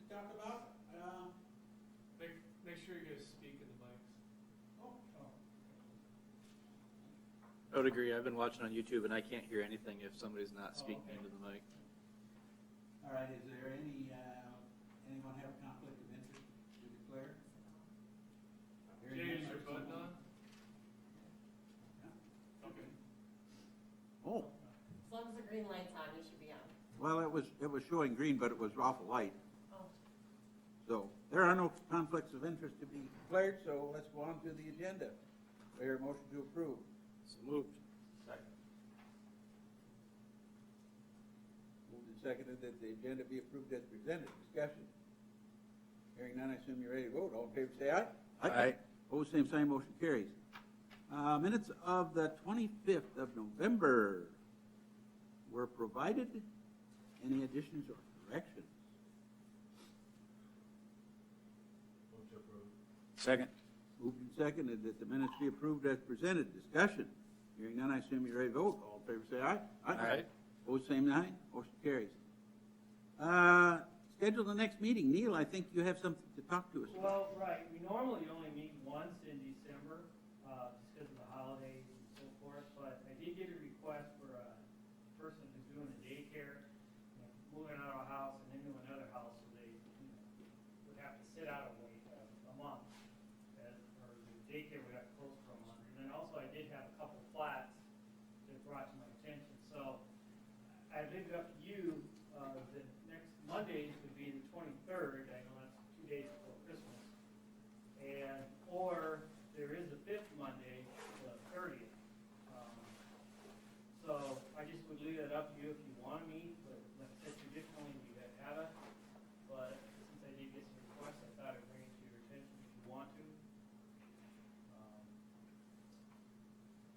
talk about? Make sure you guys speak in the mics. Oh. I would agree. I've been watching on YouTube and I can't hear anything if somebody's not speaking okay. into the mic. All right, is there anyone have a conflict of interest to declare? Jay, is your button on? Yeah. Okay. Oh, As long as the green light's on, you should be on. well, it was showing green, but it was awful light. Oh. So there are no conflicts of interest to be declared, so let's go on to the agenda. There, motion to approve. So moved. Second. Moved and seconded that the agenda be approved as presented. Discussion. Hearing none, I assume you're ready to vote. All in favor, say aye. Aye. Opposed, same sign, motion carries. Minutes of the 25th of November were provided. Any additions or corrections? Move to approve. Second. Moved and seconded that the minutes be approved as presented. Discussion. Hearing none, I assume you're ready to vote. All in favor, say aye. Aye. Opposed, same sign, motion carries. Schedule the next meeting. Neil, I think you have something to talk to us about. Well, right, we normally only meet once in December, just because of the holidays and so forth, but I did get a request for a person who's doing a daycare, moving out of a house and into another house, so they, would have to sit out a month, or the daycare would have to close for a month. And then also I did have a couple flats that brought to my attention, so I leave it up to you, the next Mondays would be the 23rd, I know that's 2 days before Christmas, and, or there is the 5th Monday, the 30th. So I just would leave it up to you if you want to meet, but like I said, traditionally we have it, but since I did get some requests, I thought I'd bring it to your attention if you want to.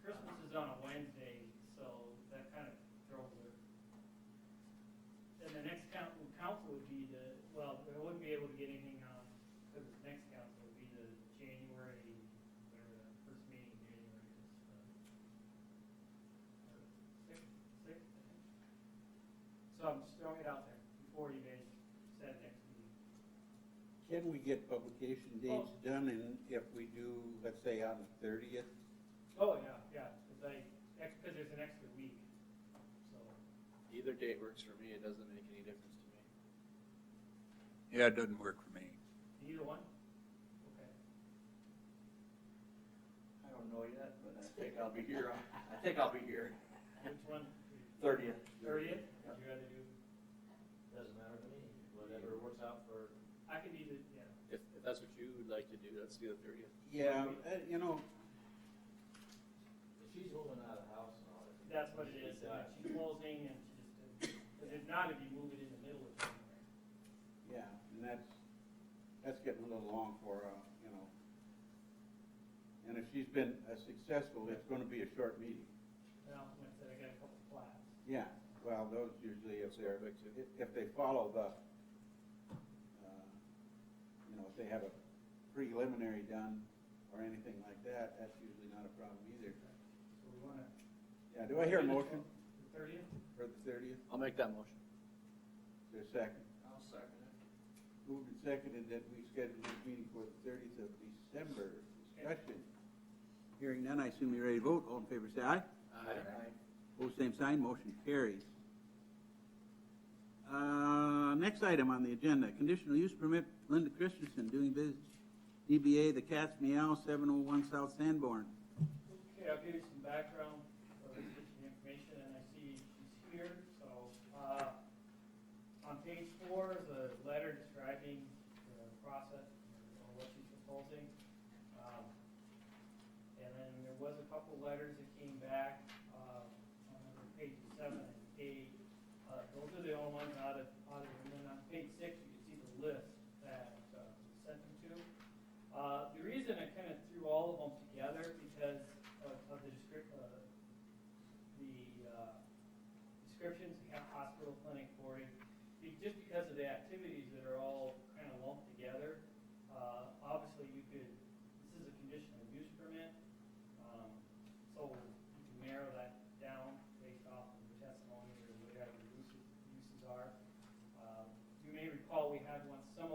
Christmas is on a Wednesday, so that kind of throws it. Then the next council would be well, I wouldn't be able to get anything on, because the next council would be the January, whatever the first meeting in January is. Sixth, I think. So I'm just throwing it out there before you guys set next meeting. Can we get publication dates done, and if we do, let's say on the 30th? Oh, yeah, because there's an extra week, so. Either date works for me. It doesn't make any difference to me. Yeah, it doesn't work for me. Either one? Okay. I don't know yet, but I think I'll be here. I think I'll be here. Which one? 30th. 30th? Would you rather do? Doesn't matter to me. Whatever works out for. I could either, yeah. If that's what you would like to do, let's do the 30th. Yeah, If she's moving out of the house and all that. That's what it is. She's closing and she just, because if not, if you move it in the middle of January. yeah, and that's getting a little long for, and if she's been successful, it's gonna be a short meeting. Well, like I said, I got a couple flats. Yeah, well, those usually, if Perfect. they follow the, if they have a preliminary done or anything like that, that's usually not a problem either. So we want to. Yeah, do I hear a motion The 30th? for the 30th? I'll make that motion. Is there a second? I'll second it. Moved and seconded that we schedule this meeting for the 30th of December. Discussion. Hearing none, I assume you're ready to vote. All in favor, say aye. Aye. Opposed, same sign, motion carries. Next item on the agenda, conditional use permit, Linda Christensen, doing business, DBA The Cat's Meow, 701 South Sanborn. Okay, I'll give you some background, get you the information, and I see she's here. So on page 4 is a letter describing the process or what she's proposing. And then there was a couple letters that came back on pages 7 and 8. Those are the only ones out of and then on page 6 you can see the list that we sent them to. The reason I kind of threw all of them together because of the descriptions, the hospital, clinic, boarding, just because of the activities that are all kind of lumped together. Obviously, this is a conditional use permit, so you can narrow that down based off of the testimony or whatever the uses are. You may recall we had some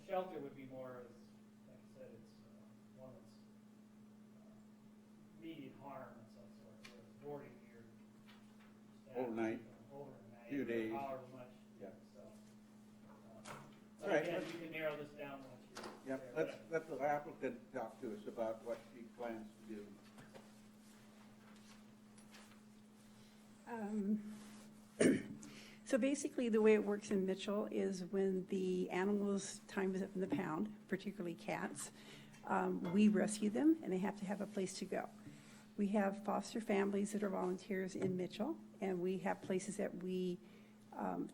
shelter would be more, as, like I said, it's one that's immediate harm and some sort, whereas boarding here. Overnight. Overnight. Few days. However much. Yeah. So. All right, Again, let's- you can narrow this down once you're. Yep, there. let the applicant talk to us about what she plans to do. So basically, the way it works in Mitchell is when the animals' time is up in the pound, particularly cats, we rescue them, and they have to have a place to go. We have foster families that are volunteers in Mitchell, and we have places that we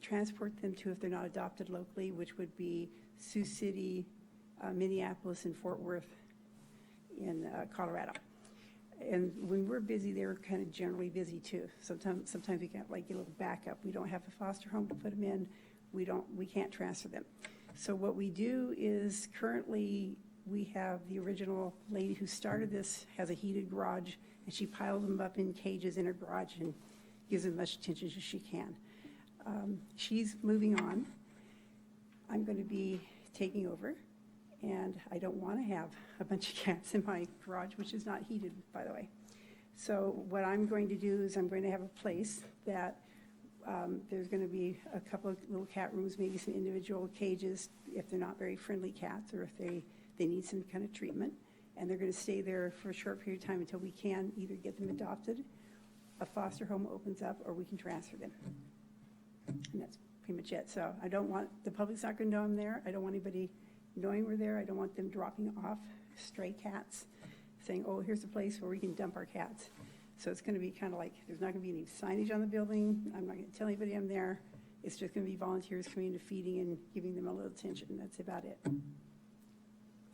transport them to if they're not adopted locally, which would be Sioux City, Minneapolis, and Fort Worth in Colorado. And when we're busy, they're kind of generally busy too. Sometimes we get like a little backup. We don't have a foster home to put them in. We can't transfer them. So what we do is currently we have the original lady who started this has a heated garage, and she piles them up in cages in her garage and gives them as much attention as she can. She's moving on. I'm going to be taking over. And I don't want to have a bunch of cats in my garage, which is not heated, by the way. So what I'm going to do is I'm going to have a place that there's going to be a couple of little cat rooms, maybe some individual cages if they're not very friendly cats or if they need some kind of treatment. And they're going to stay there for a short period of time until we can either get them adopted, a foster home opens up, or we can transfer them. And that's pretty much it. So I don't want, the public's not going to know I'm there. I don't want anybody knowing we're there. I don't want them dropping off stray cats, saying, oh, here's a place where we can dump our cats. So it's going to be kind of like, there's not going to be any signage on the building. I'm not going to tell anybody I'm there. It's just going to be volunteers coming to feeding and giving them a little attention. That's about it.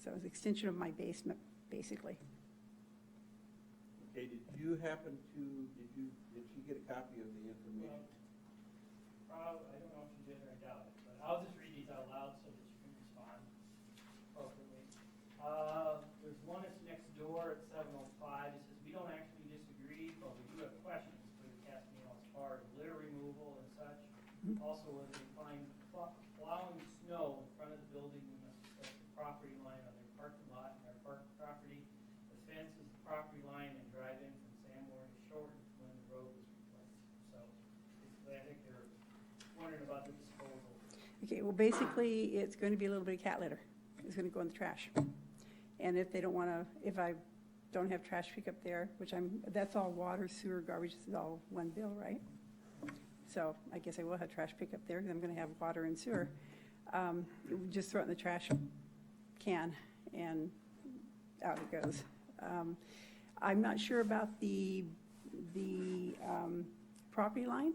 So it's an extension of my basement, basically. Okay, did she get a copy of the information? Probably, I don't know if you did or I doubt it, but I'll just read these out loud so that you can respond appropriately. There's one that's next door at 705. It says, we don't actually disagree, but we do have questions for the cats meal as far as litter removal and such. Also, whether they find plowing snow in front of the building, we must respect the property line on their parking lot and our park property. The fence is the property line and drive in from Sanborn is shortened when the road was replaced. So basically, I think they're wondering about the disposal. Okay, well, basically, it's going to be a little bit of cat litter. It's going to go in the trash. And if they don't want to, if I don't have trash pickup there, which that's all water, sewer, garbage, this is all one bill, right? So I guess I will have trash pickup there because I'm going to have water and sewer. Just throw it in the trash can and out it goes. I'm not sure about the property line.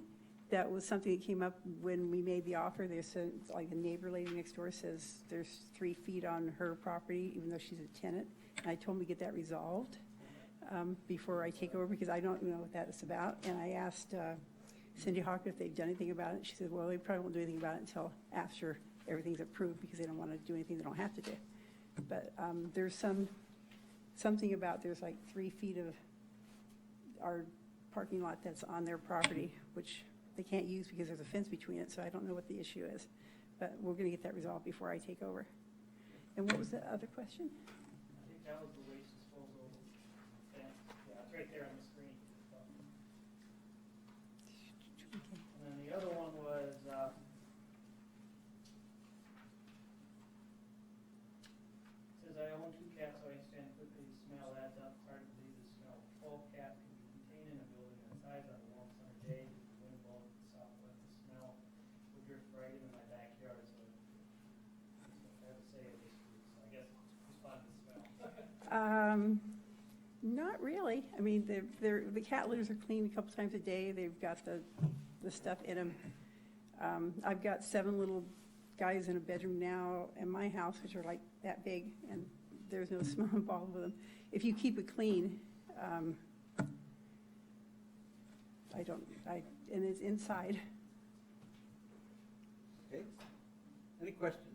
That was something that came up when we made the offer. There's like a neighbor lady next door says there's 3 feet on her property, even though she's a tenant. And I told them to get that resolved before I take over because I don't know what that is about. And I asked Cindy Hawker if they've done anything about it. She said, well, they probably won't do anything about it until after everything's approved because they don't want to do anything they don't have to do. But there's something about there's like 3 feet of our parking lot that's on their property, which they can't use because there's a fence between it, so I don't know what the issue is. But we're going to get that resolved before I take over. And what was the other question? I think that was the waste disposal fence. Yeah, it's right there on the screen. So. And then the other one was, says I own 2 cats, so I understand quickly the smell adds up. It's hard to believe the smell of 12 cats can be contained in a building that size on a warm summer day. The wind blows the southwest, the smell would drift right into my backyard. So I have to say it this week. So I guess respond to the smell. Not really. I mean, the cat litters are cleaned a couple times a day. They've got the stuff in them. I've got 7 little guys in a bedroom now in my house, which are like that big, and there's no smell involved with them. If you keep it clean, and it's inside. Okay. Any questions?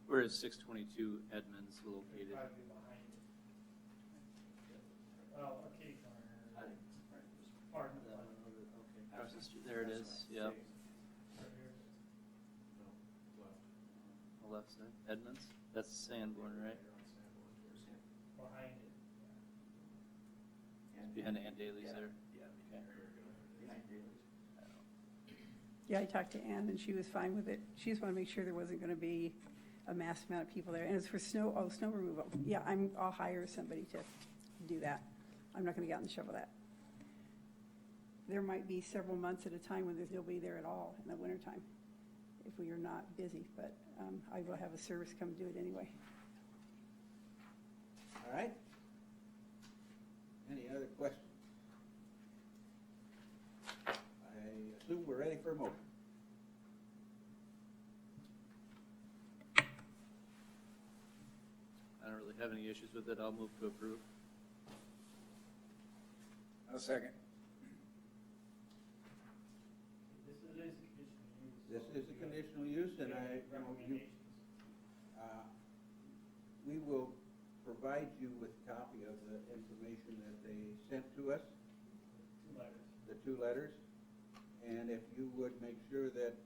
Where is 622 Edmonds located? Probably behind it. Well, a kitty corner. Pardon the pun. Okay, across the street, there it is, yep. Right here. 11 left side, Edmonds, that's Sanborn, right? Behind it. Behind Aunt Daly's Yeah. there. Yeah. Okay. Behind Daly's. Yeah, I talked to Ann, and she was fine with it. She just wanted to make sure there wasn't going to be a mass amount of people there. And as for snow removal, yeah, I'll hire somebody to do that. I'm not going to get out and shovel that. There might be several months at a time when there's nobody there at all in the wintertime, if we are not busy, but I will have a service come do it anyway. All right? Any other questions? I assume we're ready for a motion. I don't really have any issues with it, I'll move to approve. A second. This is a conditional use. This is a conditional use, and Recommendations. we will provide you with a copy of the information that they sent to us, 2 letters. the 2 letters. And if you would make sure that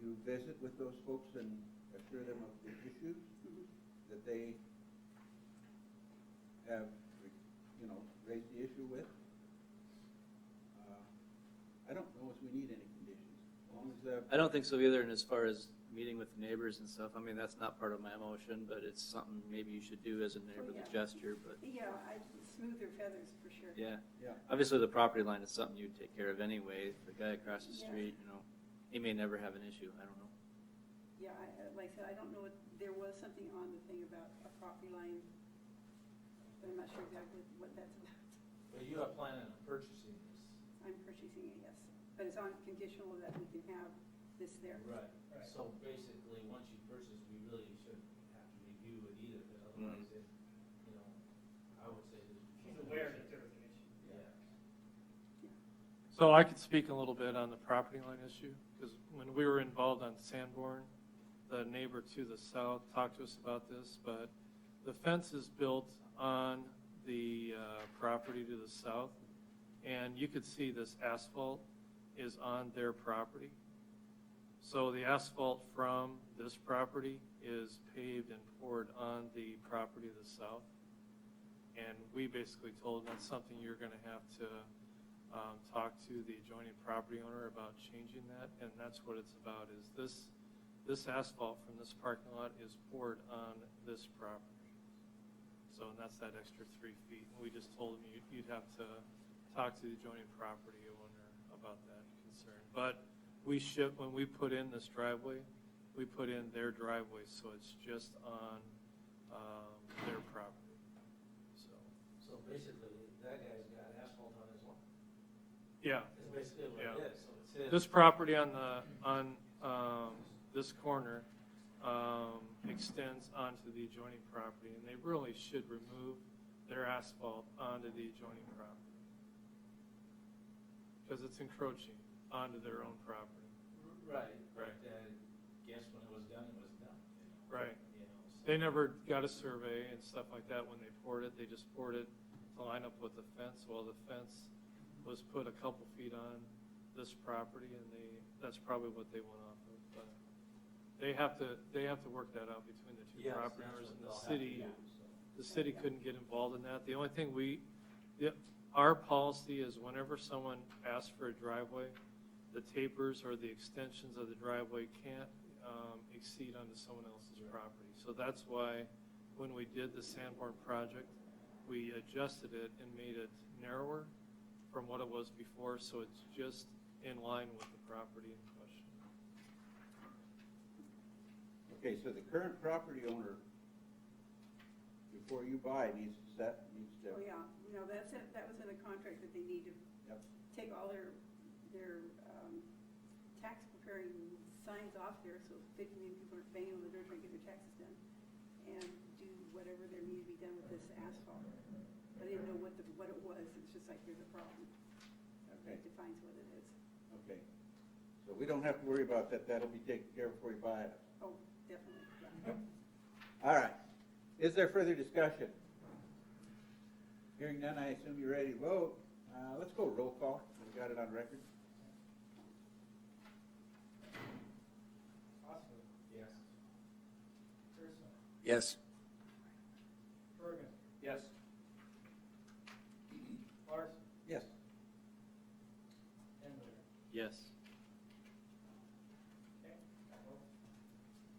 you visit with those folks and assure them of the issues that they have, raised the issue with. I don't know if we need any conditions, as long as I don't think so either, and as far as meeting with neighbors and stuff, I mean, that's not part of my motion, but it's something maybe you should do as a neighborly yeah. gesture, but, Yeah, I smooth their feathers for sure. yeah. Yeah. Obviously, the property line is something you'd take care of anyway. The guy across the Yeah. street, he may never have an issue, I don't know. Yeah, like I said, I don't know, there was something on the thing about a property line, but I'm not sure exactly what that's about. But you are planning on purchasing this? I'm purchasing it, yes, but it's on conditional that we can have this there. Right. Right. So basically, once you purchase, we really shouldn't have to review it either, because otherwise it, I would say that. He's aware that there was an issue. Yeah. So I could speak a little bit on the property line issue, because when we were involved on Sanborn, the neighbor to the south talked to us about this, but the fence is built on the property to the south, and you could see this asphalt is on their property. So the asphalt from this property is paved and poured on the property to the south. And we basically told them that's something you're going to have to talk to the adjoining property owner about changing that. And that's what it's about, is this asphalt from this parking lot is poured on this property. So, and that's that extra 3 feet. And we just told them you'd have to talk to the adjoining property owner about that concern. But when we put in this driveway, we put in their driveway, so it's just on their property. So basically, that guy's got asphalt on his lawn. Yeah. That's basically what Yeah. it is, so it's his. This property on this corner extends onto the adjoining property, and they really should remove their asphalt onto the adjoining property, because it's encroaching onto their own property. Right, Right. but guess when it was done, it was done. Right. So- They never got a survey and stuff like that when they poured it. They just poured it to line up with the fence. Well, the fence was put a couple feet on this property, and that's probably what they went off of. But they have to work that out between the two Yes, property that's owners what and the they'll have to city. do, so. The city couldn't get involved in that. The only thing our policy is whenever someone asks for a driveway, the tapers or the extensions of the driveway can't exceed onto someone else's property. So that's why when we did the Sanborn project, we adjusted it and made it narrower from what it was before, so it's just in line with the property in question. Okay, so the current property owner, before you buy, needs to. Oh, yeah, no, that's it, that was in the contract that they need to Yep. take all their tax preparing signs off there, so 50 million people are banging on the door trying to get their taxes done, and do whatever there needs to be done with this asphalt. I didn't know what it was, it's just like, there's a problem. Okay. It defines what it is. Okay. So we don't have to worry about that. That'll be taken care of before you buy it. Oh, definitely, yeah. All right. Is there further discussion? Hearing none, I assume you're ready to vote. Let's go roll call. We got it on record. Osler, Yes. Yes. Bergen, Yes. Larson, Yes. and Ware. Yes. Okay, that works.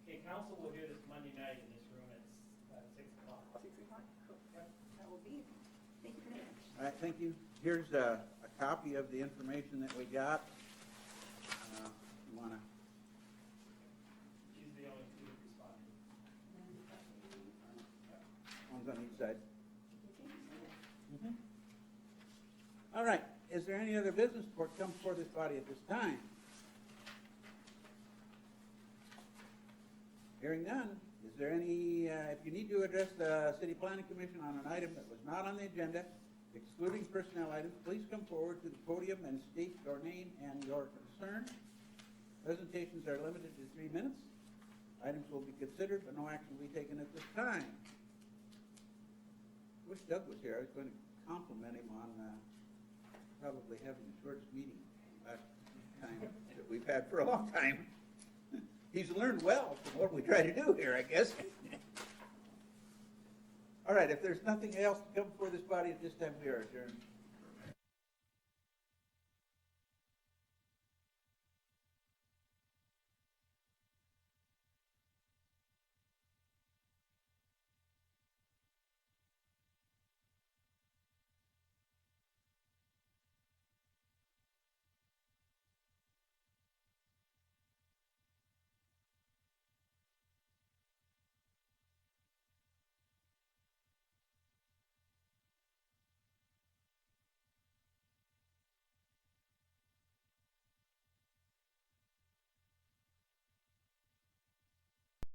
Okay, council will hear this Monday night in this room at 6 o'clock. 6 o'clock? Cool. That will be, thank you very much. All right, thank you. Here's a copy of the information that we got. You wanna, She's the only two that responded. one's on each side. All right, is there any other business to come before this body at this time? Hearing none, is there any, if you need to address the City Planning Commission on an item that was not on the agenda, excluding personnel items, please come forward to the podium and state your name and your concern. Presentations are limited to 3 minutes. Items will be considered, but no action will be taken at this time. Wish Doug was here. I was going to compliment him on probably having the shortest meeting last time that we've had for a long time. He's learned well from what we try to do here, I guess. All right, if there's nothing else to come before this body at this time, we are adjourned.